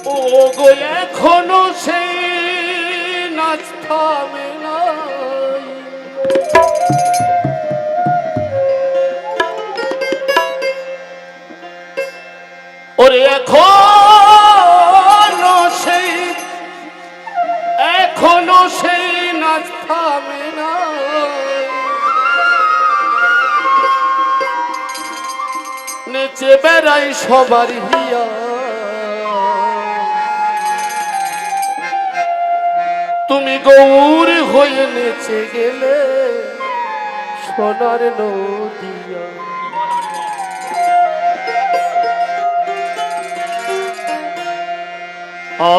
ও গো এখনো সেই নাচ থামে নাই, ওরে এখনো সেই নাচ থামে নাই, নেচে বেড়াই সবার হিয়া। তুমি গৌর হয়ে নেচে গেলে সোনার নদিয়া।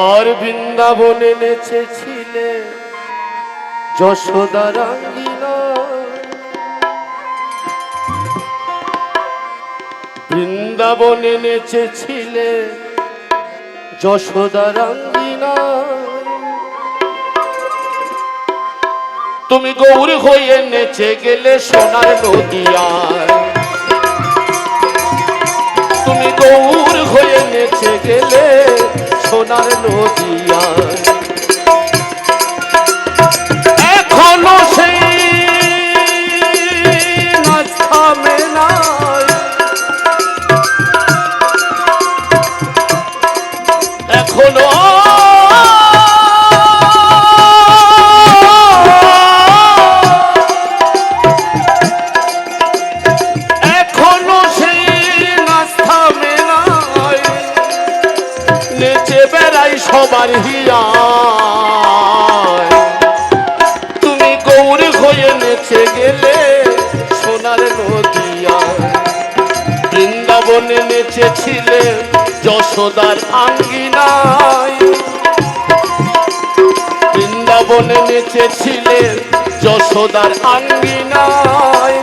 আর বৃন্দাবনে নেচেছিলে যশোদার আঙ্গিনা, বৃন্দাবনে নেচেছিলে যশোদার আঙ্গিনা। তুমি গৌর হয়ে নেচে গেলে সোনার নদিয়ায়, তুমি গৌর হয়ে নেচে গেলে সোনার নদিয়ায়। এখনো সেই নাচ থামে নাই, এখনো সবার হিয়ায়। তুমি গৌর হয়ে নেচে গেলে সোনার নদিয়ায়, বৃন্দাবনে নেচেছিলে যশোদার আঙ্গিনায়, বৃন্দাবনে নেচেছিলে যশোদার আঙ্গিনায়।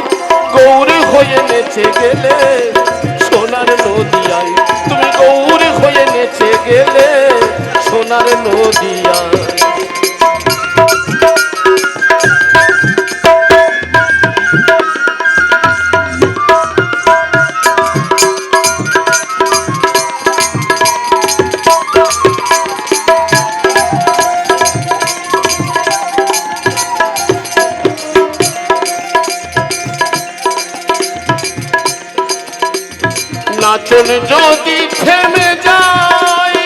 গৌর হয়ে নেচে গেলে সোনার নদিয়ায়, তুমি গৌর হয়ে নেচে গেলে সোনার নদিয়ায়। নাচন যদি থেমে যায়,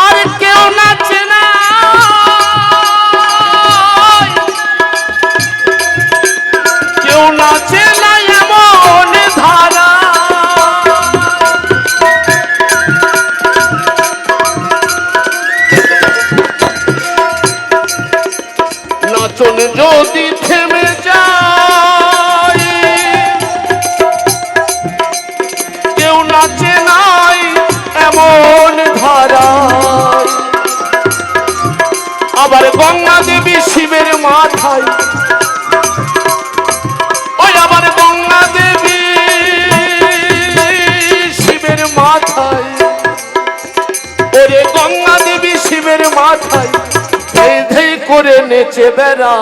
আর কেউ নাচে না, কেউ নাচে না এমন ধারা। নাচন যদি থেমে যায়, কেউ নাচে নাই এমন ধারায়। আবার গঙ্গা দেবী শিবের মাথায়, ওই আবার গঙ্গা দেবী শিবের মাথায়, ওরে গঙ্গা দেবী শিবের মাথায় ধেই ধেই করে নেচে বেড়া।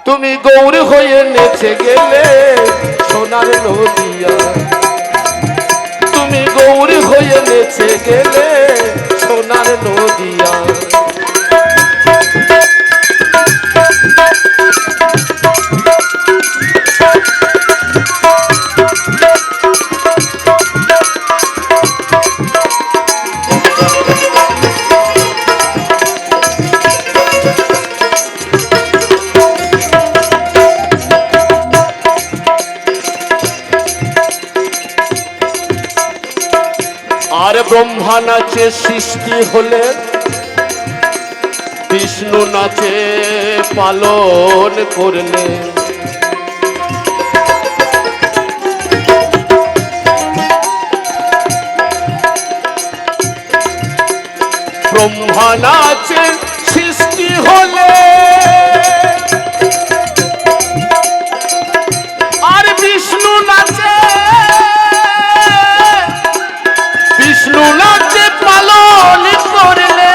তুমি গৌর হয়ে নেচে গেলে সোনার নদিয়ায়, তুমি গৌর হয়ে নেচে গেলে সোনার নদিয়ায়। আর ব্রহ্মা নাচে সৃষ্টি হলে, বিষ্ণু নাচে পালন করলে। ব্রহ্মা নাচে সৃষ্টি হলে, আর বিষ্ণু নাচে, বিষ্ণু নাচে পালন করলে।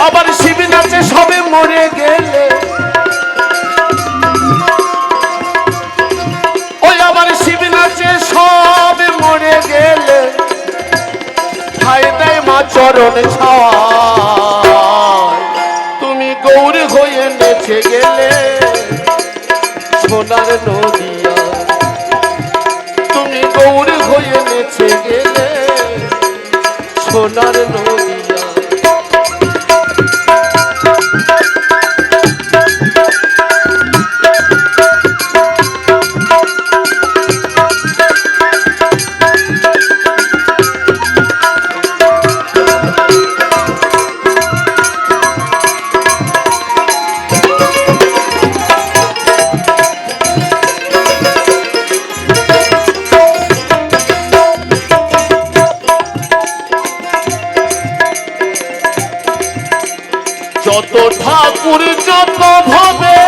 আবার শিব নাচে সবে মরে গে চরণ ছাওয়ায় তুমি গৌরী হয়ে নেচে গেলে সোনার নদিয়া তুমি গৌরী হয়ে নেচে গেলে সোনার নদিয়া যত ঠাকুর যত ভাবে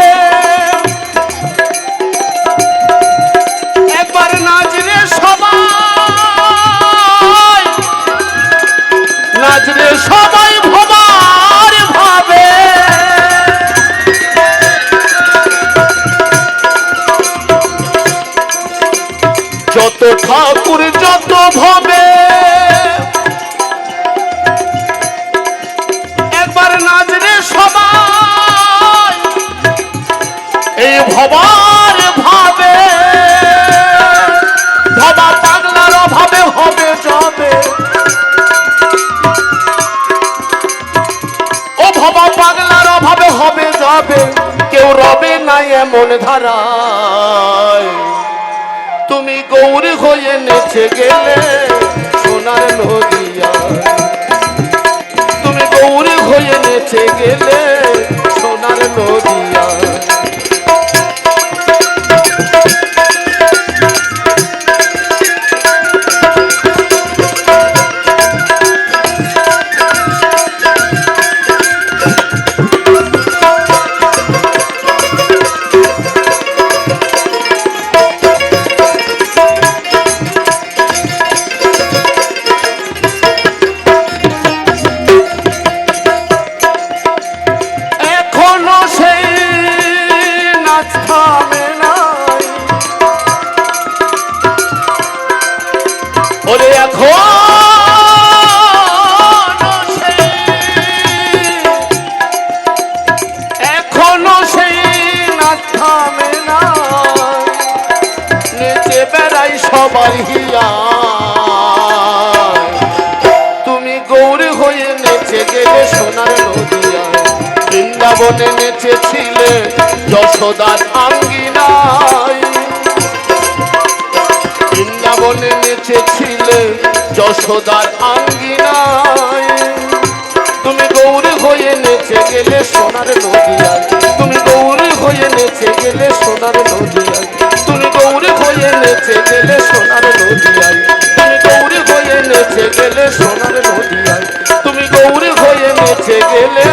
একবার নাচরে সবাই নাচরে সবাই ভবার ভাবে যত ঠাকুর যত ভাবে সবাই এই ভবার ভাবে ভবা পাগলার অভাবে হবে যাবে ও ভবা পাগলার অভাবে হবে যাবে কেউ রবে না এমন ধারায় তুমি গৌরী হয়ে নেচে গেলে সোনার নদিয়া গৌরী হয়ে নেচে গেলে সোনার নদিয়া ওরে এখনো সেই নাচ থামে না নেচে বেড়াই সবার হিয়া তুমি গৌরী হয়ে নেচে গেলে সোনার নদিয়া বৃন্দাবনে নেচেছিলে যশোদার আঙ্গিনায় বৃন্দাবনে নেচেছিলে যশোদার আঙ্গিনায় তুমি গৌরী হয়ে নেচে গেলে সোনার নদিয়ায় তুমি গৌরী হয়ে নেচে গেলে সোনার নদিয়ায় তুমি গৌরী হয়ে নেচে গেলে সোনার নদিয়ায় তুমি গৌরী হয়ে নেচে গেলে সোনার নদিয়ায় তুমি গৌরী হয়ে নেচে গেলে